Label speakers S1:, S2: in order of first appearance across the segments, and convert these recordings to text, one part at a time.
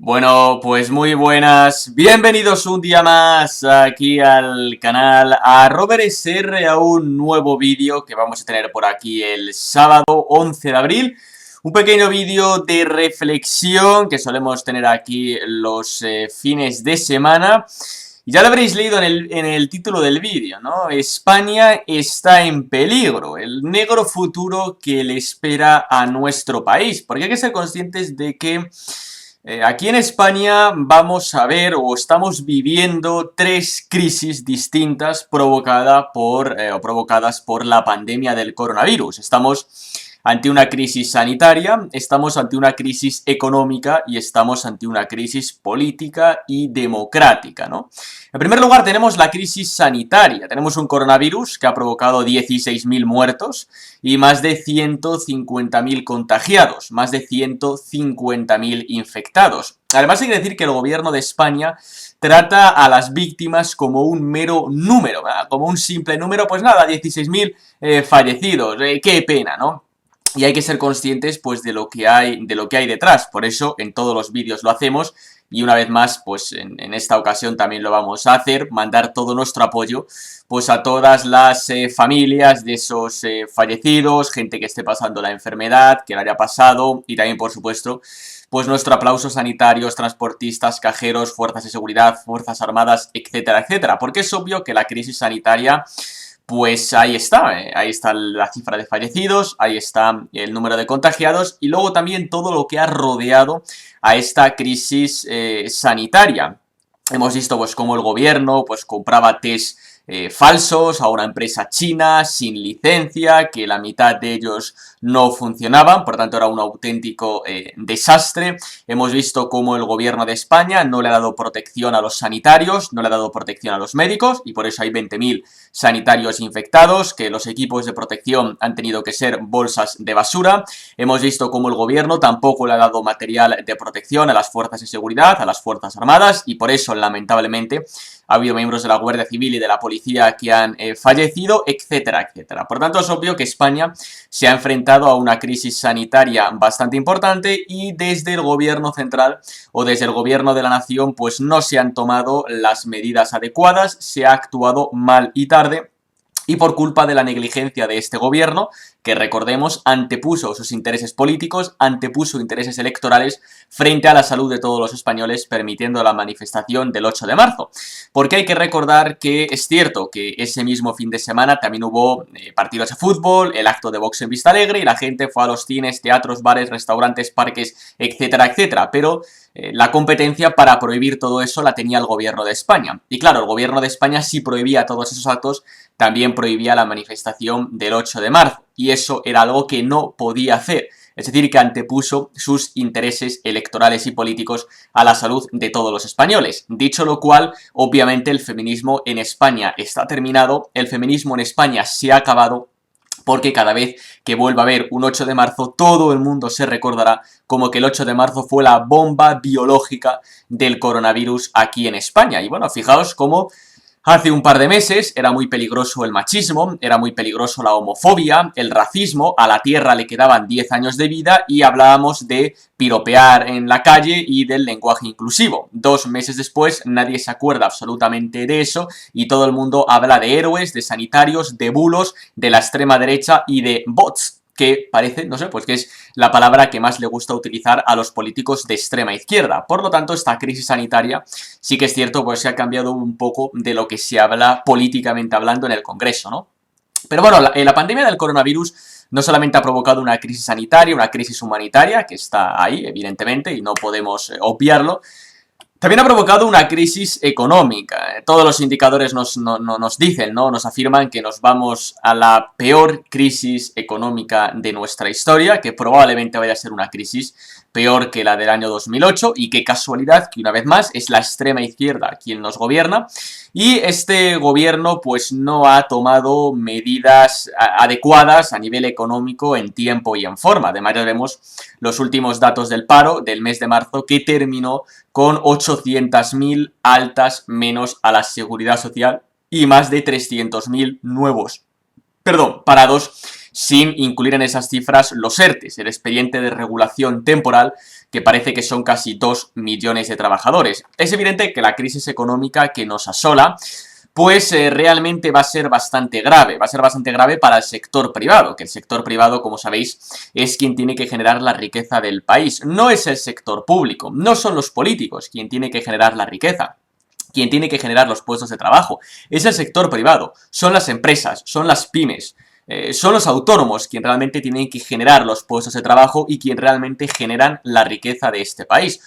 S1: Bueno, pues muy buenas, bienvenidos un día más aquí al canal, a Robert SR, a un nuevo vídeo que vamos a tener por aquí el sábado 11 de abril. Un pequeño vídeo de reflexión que solemos tener aquí los fines de semana. Ya lo habréis leído en el título del vídeo, ¿no? España está en peligro, el negro futuro que le espera a nuestro país. Porque hay que ser conscientes de que aquí en España vamos a ver o estamos viviendo tres crisis distintas provocadas por la pandemia del coronavirus. Estamos ante una crisis sanitaria, estamos ante una crisis económica y estamos ante una crisis política y democrática, ¿no? En primer lugar tenemos la crisis sanitaria. Tenemos un coronavirus que ha provocado 16.000 muertos y más de 150.000 contagiados, más de 150.000 infectados. Además hay que decir que el gobierno de España trata a las víctimas como un mero número, ¿verdad? Como un simple número, pues nada, 16.000 fallecidos, qué pena, ¿no? Y hay que ser conscientes pues de lo que hay detrás. Por eso en todos los vídeos lo hacemos y una vez más pues en esta ocasión también lo vamos a hacer, mandar todo nuestro apoyo pues a todas las familias de esos fallecidos, gente que esté pasando la enfermedad, que la haya pasado, y también por supuesto pues nuestro aplauso a sanitarios, transportistas, cajeros, fuerzas de seguridad, fuerzas armadas, etcétera, etcétera. Porque es obvio que la crisis sanitaria pues ahí está la cifra de fallecidos, ahí está el número de contagiados y luego también todo lo que ha rodeado a esta crisis sanitaria. Hemos visto pues cómo el gobierno pues compraba test falsos a una empresa china sin licencia, que la mitad de ellos no funcionaban, por tanto era un auténtico desastre. Hemos visto cómo el gobierno de España no le ha dado protección a los sanitarios, no le ha dado protección a los médicos y por eso hay 20.000 sanitarios infectados, que los equipos de protección han tenido que ser bolsas de basura. Hemos visto cómo el gobierno tampoco le ha dado material de protección a las fuerzas de seguridad, a las fuerzas armadas y por eso lamentablemente ha habido miembros de la Guardia Civil y de la policía que han fallecido, etcétera, etcétera. Por tanto, es obvio que España se ha enfrentado a una crisis sanitaria bastante importante y desde el gobierno central o desde el gobierno de la nación pues no se han tomado las medidas adecuadas, se ha actuado mal y tarde. Y por culpa de la negligencia de este gobierno, que recordemos, antepuso sus intereses políticos, antepuso intereses electorales frente a la salud de todos los españoles, permitiendo la manifestación del 8 de marzo. Porque hay que recordar que es cierto que ese mismo fin de semana también hubo partidos de fútbol, el acto de box en Vistalegre y la gente fue a los cines, teatros, bares, restaurantes, parques, etcétera, etcétera. Pero la competencia para prohibir todo eso la tenía el gobierno de España. Y claro, el gobierno de España sí prohibía todos esos actos, también prohibía la manifestación del 8 de marzo. Y eso era algo que no podía hacer. Es decir, que antepuso sus intereses electorales y políticos a la salud de todos los españoles. Dicho lo cual, obviamente el feminismo en España está terminado, el feminismo en España se ha acabado, porque cada vez que vuelva a haber un 8 de marzo, todo el mundo se recordará como que el 8 de marzo fue la bomba biológica del coronavirus aquí en España. Y bueno, fijaos cómo hace un par de meses era muy peligroso el machismo, era muy peligroso la homofobia, el racismo, a la tierra le quedaban 10 años de vida y hablábamos de piropear en la calle y del lenguaje inclusivo. 2 meses después nadie se acuerda absolutamente de eso y todo el mundo habla de héroes, de sanitarios, de bulos, de la extrema derecha y de bots, que parece, no sé, pues que es la palabra que más le gusta utilizar a los políticos de extrema izquierda. Por lo tanto, esta crisis sanitaria sí que es cierto, pues se ha cambiado un poco de lo que se habla políticamente hablando en el Congreso, ¿no? Pero bueno, la pandemia del coronavirus no solamente ha provocado una crisis sanitaria, una crisis humanitaria, que está ahí, evidentemente, y no podemos obviarlo, también ha provocado una crisis económica. Todos los indicadores nos dicen, ¿no? Nos afirman que nos vamos a la peor crisis económica de nuestra historia, que probablemente vaya a ser una crisis peor que la del año 2008 y qué casualidad que una vez más es la extrema izquierda quien nos gobierna y este gobierno pues no ha tomado medidas adecuadas a nivel económico en tiempo y en forma. Además ya vemos los últimos datos del paro del mes de marzo que terminó con 800.000 altas menos a la seguridad social y más de 300.000 nuevos parados sin incluir en esas cifras los ERTEs, el expediente de regulación temporal, que parece que son casi 2 millones de trabajadores. Es evidente que la crisis económica que nos asola pues realmente va a ser bastante grave. Va a ser bastante grave para el sector privado, que el sector privado, como sabéis, es quien tiene que generar la riqueza del país. No es el sector público, no son los políticos quien tiene que generar la riqueza. Quien tiene que generar los puestos de trabajo es el sector privado, son las empresas, son las pymes, son los autónomos quien realmente tienen que generar los puestos de trabajo y quien realmente generan la riqueza de este país.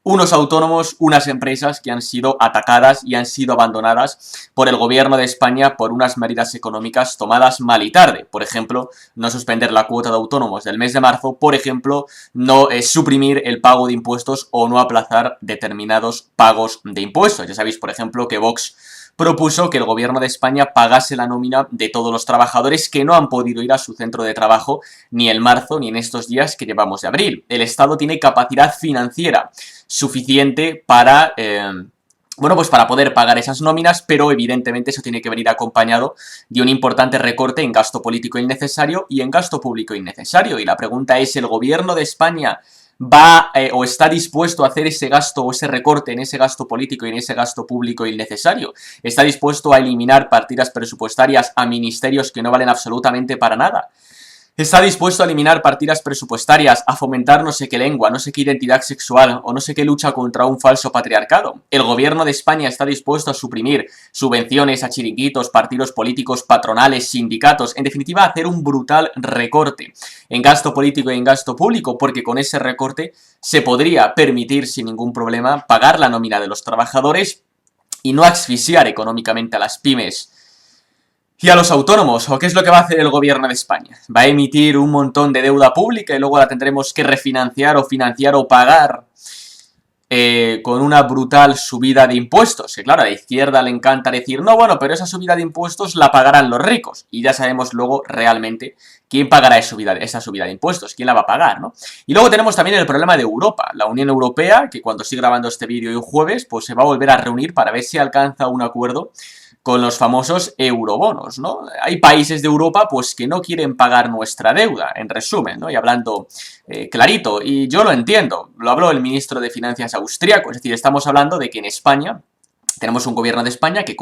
S1: Unos autónomos, unas empresas que han sido atacadas y han sido abandonadas por el gobierno de España por unas medidas económicas tomadas mal y tarde. Por ejemplo, no suspender la cuota de autónomos del mes de marzo, por ejemplo, no suprimir el pago de impuestos o no aplazar determinados pagos de impuestos. Ya sabéis, por ejemplo, que Vox propuso que el gobierno de España pagase la nómina de todos los trabajadores que no han podido ir a su centro de trabajo ni en marzo ni en estos días que llevamos de abril. El Estado tiene capacidad financiera suficiente para... bueno, pues para poder pagar esas nóminas, pero evidentemente eso tiene que venir acompañado de un importante recorte en gasto político innecesario y en gasto público innecesario. Y la pregunta es, ¿el gobierno de España va o está dispuesto a hacer ese gasto o ese recorte en ese gasto político y en ese gasto público innecesario? ¿Está dispuesto a eliminar partidas presupuestarias a ministerios que no valen absolutamente para nada? ¿Está dispuesto a eliminar partidas presupuestarias, a fomentar no sé qué lengua, no sé qué identidad sexual o no sé qué lucha contra un falso patriarcado? ¿El gobierno de España está dispuesto a suprimir subvenciones a chiringuitos, partidos políticos, patronales, sindicatos? En definitiva, a hacer un brutal recorte en gasto político y en gasto público, porque con ese recorte se podría permitir sin ningún problema pagar la nómina de los trabajadores y no asfixiar económicamente a las pymes y a los autónomos. ¿O qué es lo que va a hacer el gobierno de España? ¿Va a emitir un montón de deuda pública y luego la tendremos que refinanciar o financiar o pagar con una brutal subida de impuestos? Que claro, a la izquierda le encanta decir, no, bueno, pero esa subida de impuestos la pagarán los ricos. Y ya sabemos luego realmente quién pagará esa subida de impuestos, quién la va a pagar, ¿no? Y luego tenemos también el problema de Europa, la Unión Europea, que cuando estoy grabando este vídeo hoy jueves, pues se va a volver a reunir para ver si alcanza un acuerdo con los famosos eurobonos, ¿no? Hay países de Europa, pues, que no quieren pagar nuestra deuda, en resumen, ¿no? Y hablando clarito, y yo lo entiendo, lo habló el ministro de Finanzas austriaco, es decir, estamos hablando de que en España tenemos un gobierno de España que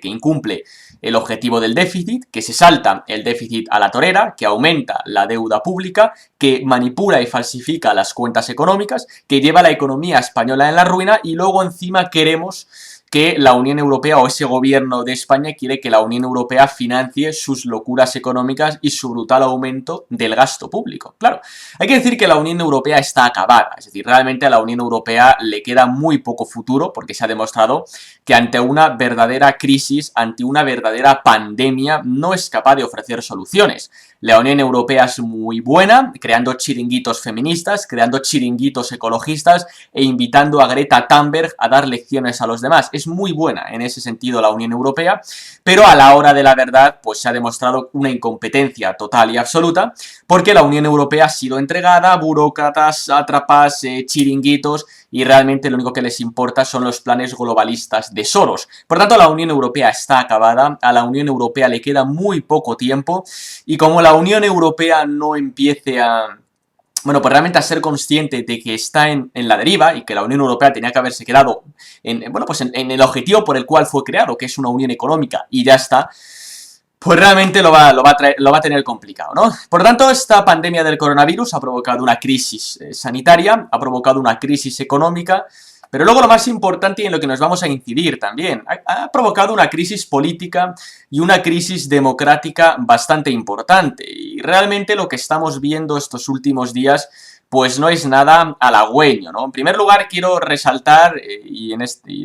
S1: incumple el objetivo del déficit, que se salta el déficit a la torera, que aumenta la deuda pública, que manipula y falsifica las cuentas económicas, que lleva la economía española en la ruina y luego encima queremos que la Unión Europea o ese gobierno de España quiere que la Unión Europea financie sus locuras económicas y su brutal aumento del gasto público. Claro, hay que decir que la Unión Europea está acabada, es decir, realmente a la Unión Europea le queda muy poco futuro porque se ha demostrado que ante una verdadera crisis, ante una verdadera pandemia, no es capaz de ofrecer soluciones. La Unión Europea es muy buena, creando chiringuitos feministas, creando chiringuitos ecologistas e invitando a Greta Thunberg a dar lecciones a los demás. Es muy buena en ese sentido la Unión Europea, pero a la hora de la verdad pues se ha demostrado una incompetencia total y absoluta, porque la Unión Europea ha sido entregada a burócratas, sátrapas, chiringuitos, y realmente lo único que les importa son los planes globalistas de Soros. Por tanto, la Unión Europea está acabada, a la Unión Europea le queda muy poco tiempo, y como la Unión Europea no empiece a... bueno, pues realmente a ser consciente de que está en la deriva y que la Unión Europea tenía que haberse quedado en el objetivo por el cual fue creado, que es una unión económica, y ya está, pues realmente lo va a tener complicado, ¿no? Por lo tanto, esta pandemia del coronavirus ha provocado una crisis sanitaria, ha provocado una crisis económica, pero luego lo más importante y en lo que nos vamos a incidir también, ha provocado una crisis política y una crisis democrática bastante importante. Y realmente lo que estamos viendo estos últimos días pues no es nada halagüeño, ¿no? En primer lugar, quiero resaltar y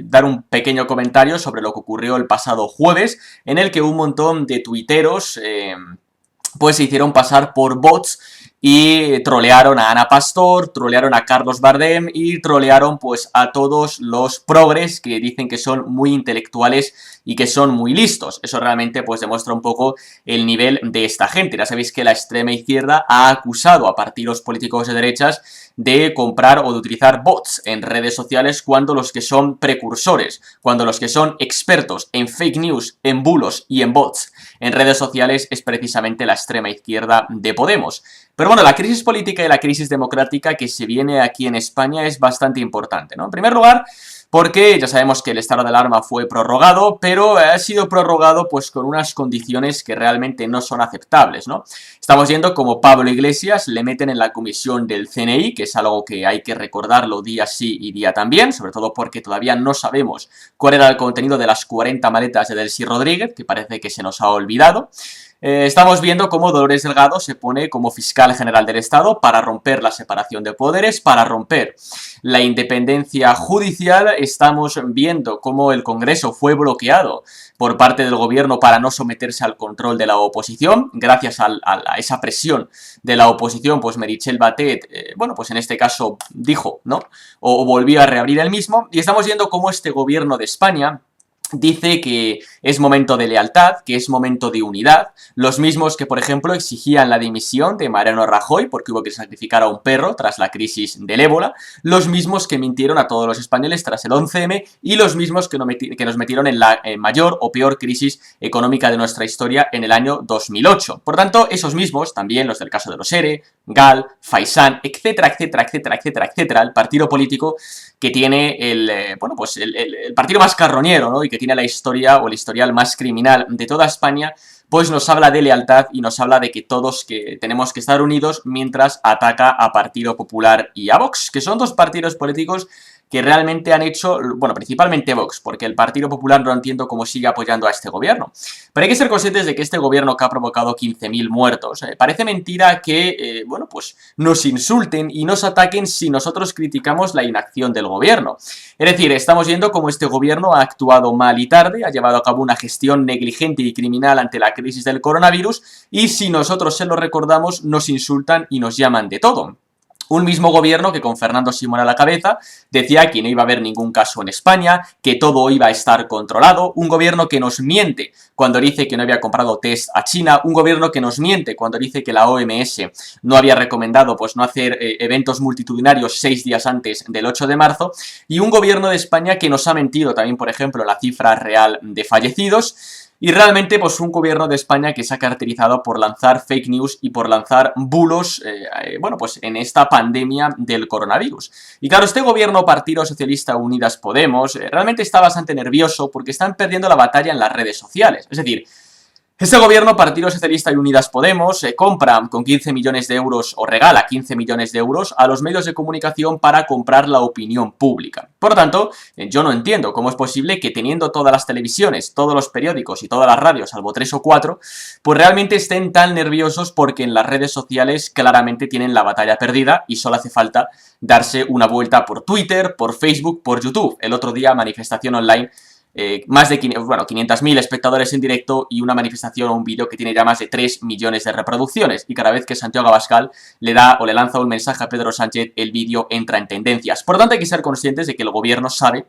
S1: dar un pequeño comentario sobre lo que ocurrió el pasado jueves, en el que un montón de tuiteros pues se hicieron pasar por bots y trolearon a Ana Pastor, trolearon a Carlos Bardem y trolearon pues a todos los progres que dicen que son muy intelectuales y que son muy listos. Eso realmente pues demuestra un poco el nivel de esta gente. Ya sabéis que la extrema izquierda ha acusado a partidos políticos de derechas de comprar o de utilizar bots en redes sociales cuando los que son precursores, cuando los que son expertos en fake news, en bulos y en bots en redes sociales es precisamente la extrema izquierda de Podemos. Pero bueno, la crisis política y la crisis democrática que se viene aquí en España es bastante importante, ¿no? En primer lugar, porque ya sabemos que el estado de alarma fue prorrogado, pero ha sido prorrogado pues con unas condiciones que realmente no son aceptables, ¿no? Estamos viendo como Pablo Iglesias le meten en la comisión del CNI, que es algo que hay que recordarlo día sí y día también, sobre todo porque todavía no sabemos cuál era el contenido de las 40 maletas de Delcy Rodríguez, que parece que se nos ha olvidado. Estamos viendo cómo Dolores Delgado se pone como fiscal general del Estado para romper la separación de poderes, para romper la independencia judicial. Estamos viendo cómo el Congreso fue bloqueado por parte del gobierno para no someterse al control de la oposición. Gracias a esa presión de la oposición, pues Meritxell Batet, bueno, pues en este caso dijo, ¿no? O volvió a reabrir el mismo. Y estamos viendo cómo este gobierno de España dice que es momento de lealtad, que es momento de unidad, los mismos que, por ejemplo, exigían la dimisión de Mariano Rajoy porque hubo que sacrificar a un perro tras la crisis del ébola, los mismos que mintieron a todos los españoles tras el 11M y los mismos que nos metieron en la mayor o peor crisis económica de nuestra historia en el año 2008. Por tanto, esos mismos, también los del caso de los ERE, GAL, Faisán, etcétera, etcétera, etcétera, etcétera, etcétera, el partido político que tiene el partido más carroñero, ¿no? Y que tiene la historia o el historial más criminal de toda España, pues nos habla de lealtad y nos habla de que todos que tenemos que estar unidos mientras ataca a Partido Popular y a Vox, que son dos partidos políticos que realmente han hecho, bueno, principalmente Vox, porque el Partido Popular no entiendo cómo sigue apoyando a este gobierno. Pero hay que ser conscientes de que este gobierno que ha provocado 15.000 muertos, parece mentira que, bueno, pues nos insulten y nos ataquen si nosotros criticamos la inacción del gobierno. Es decir, estamos viendo cómo este gobierno ha actuado mal y tarde, ha llevado a cabo una gestión negligente y criminal ante la crisis del coronavirus, y si nosotros se lo recordamos, nos insultan y nos llaman de todo. Un mismo gobierno que con Fernando Simón a la cabeza decía que no iba a haber ningún caso en España, que todo iba a estar controlado, un gobierno que nos miente cuando dice que no había comprado test a China, un gobierno que nos miente cuando dice que la OMS no había recomendado pues no hacer eventos multitudinarios 6 días antes del 8 de marzo, y un gobierno de España que nos ha mentido también, por ejemplo, la cifra real de fallecidos. Y realmente, pues un gobierno de España que se ha caracterizado por lanzar fake news y por lanzar bulos, bueno, pues en esta pandemia del coronavirus. Y claro, este gobierno Partido Socialista Unidas Podemos realmente está bastante nervioso porque están perdiendo la batalla en las redes sociales. Es decir, este gobierno, Partido Socialista y Unidas Podemos, compra con 15 millones de euros o regala 15 millones de euros a los medios de comunicación para comprar la opinión pública. Por lo tanto, yo no entiendo cómo es posible que teniendo todas las televisiones, todos los periódicos y todas las radios, salvo 3 o 4, pues realmente estén tan nerviosos porque en las redes sociales claramente tienen la batalla perdida y solo hace falta darse una vuelta por Twitter, por Facebook, por YouTube. El otro día, manifestación online, más de 500.000 espectadores en directo y una manifestación o un vídeo que tiene ya más de 3 millones de reproducciones, y cada vez que Santiago Abascal le da o le lanza un mensaje a Pedro Sánchez, el vídeo entra en tendencias. Por lo tanto, hay que ser conscientes de que el gobierno sabe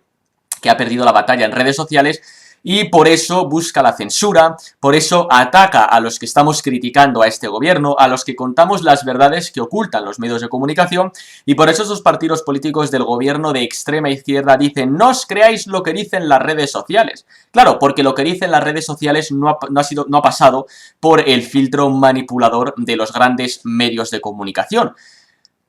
S1: que ha perdido la batalla en redes sociales y por eso busca la censura, por eso ataca a los que estamos criticando a este gobierno, a los que contamos las verdades que ocultan los medios de comunicación, y por eso esos partidos políticos del gobierno de extrema izquierda dicen: no os creáis lo que dicen las redes sociales. Claro, porque lo que dicen las redes sociales no ha pasado por el filtro manipulador de los grandes medios de comunicación.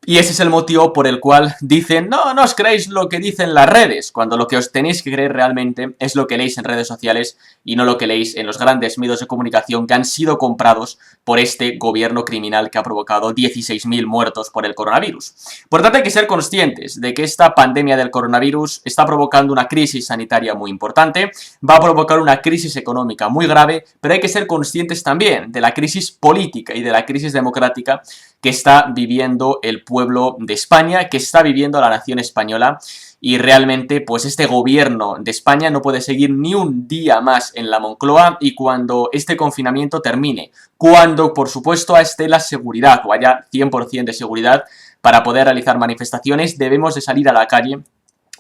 S1: Y ese es el motivo por el cual dicen: no os creéis lo que dicen las redes, cuando lo que os tenéis que creer realmente es lo que leéis en redes sociales y no lo que leéis en los grandes medios de comunicación que han sido comprados por este gobierno criminal que ha provocado 16.000 muertos por el coronavirus. Por tanto, hay que ser conscientes de que esta pandemia del coronavirus está provocando una crisis sanitaria muy importante, va a provocar una crisis económica muy grave, pero hay que ser conscientes también de la crisis política y de la crisis democrática que está viviendo el pueblo de España, que está viviendo la nación española, y realmente pues este gobierno de España no puede seguir ni un día más en la Moncloa, y cuando este confinamiento termine, cuando por supuesto esté la seguridad o haya 100% de seguridad para poder realizar manifestaciones, debemos de salir a la calle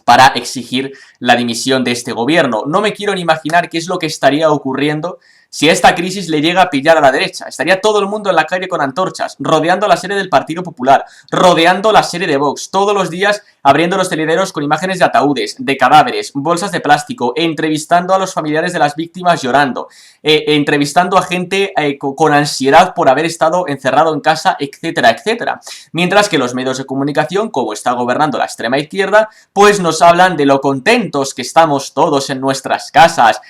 S1: para exigir la dimisión de este gobierno. No me quiero ni imaginar qué es lo que estaría ocurriendo Si esta crisis le llega a pillar a la derecha, estaría todo el mundo en la calle con antorchas, rodeando la sede del Partido Popular, rodeando la sede de Vox, todos los días abriendo los telederos con imágenes de ataúdes, de cadáveres, bolsas de plástico, entrevistando a los familiares de las víctimas llorando, entrevistando a gente con ansiedad por haber estado encerrado en casa, etcétera, etcétera. Mientras que los medios de comunicación, como está gobernando la extrema izquierda, pues nos hablan de lo contentos que estamos todos en nuestras casas,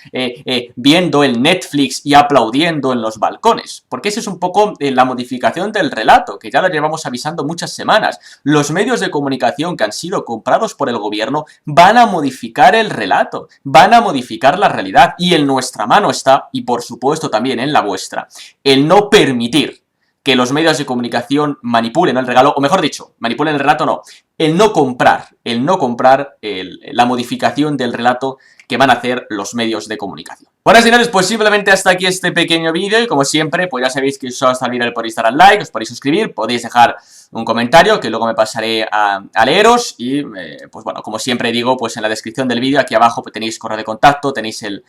S1: viendo el Netflix y aplaudiendo en los balcones. Porque esa es un poco la modificación del relato, que ya lo llevamos avisando muchas semanas. Los medios de comunicación que han sido comprados por el gobierno van a modificar el relato, van a modificar la realidad, y en nuestra mano está, y por supuesto también en la vuestra, el no permitir que los medios de comunicación manipulen el relato, o mejor dicho, manipulen el relato no, el no comprar la modificación del relato que van a hacer los medios de comunicación. Bueno, señores, pues simplemente hasta aquí este pequeño vídeo, y como siempre, pues ya sabéis que os va a el podéis dar al like, os podéis suscribir, podéis dejar un comentario que luego me pasaré a leeros, y pues bueno, como siempre digo, pues en la descripción del vídeo aquí abajo pues tenéis correo de contacto, tenéis el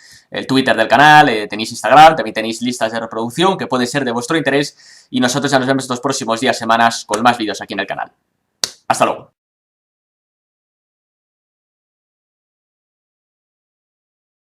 S1: Twitter del canal, tenéis Instagram, también tenéis listas de reproducción que pueden ser de vuestro interés, y nosotros ya nos vemos estos próximos días, semanas, con más vídeos aquí en el canal. Hasta luego.